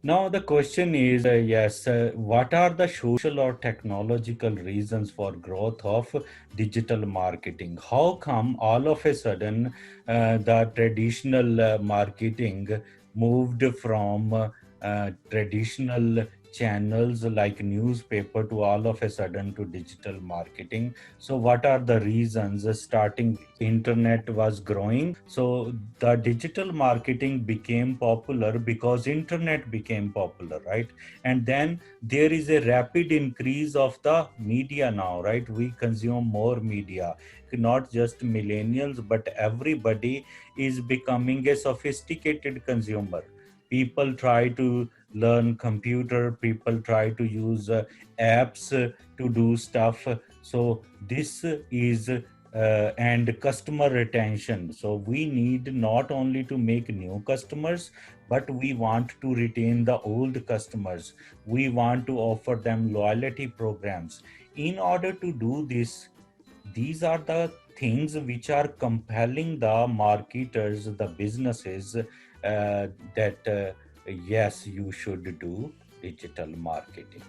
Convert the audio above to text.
Now the question is, what are the social or technological reasons for growth of digital marketing? How come all of a sudden the traditional marketing moved from traditional channels like newspaper to all of a sudden to digital marketing? So what are the reasons? Starting internet was growing, so the digital marketing became popular because internet became popular, right? And then there is a rapid increase of the media now, right? We consume more media, not just millennials, but everybody is becoming a sophisticated consumer. People try to learn computer, people try to use apps to do stuff. So this is and customer retention. So we need not only to make new customers, but we want to retain the old customers. We want to offer them loyalty programs. In order to do this, these are the things which are compelling the marketers, the businesses, that yes, you should do digital marketing.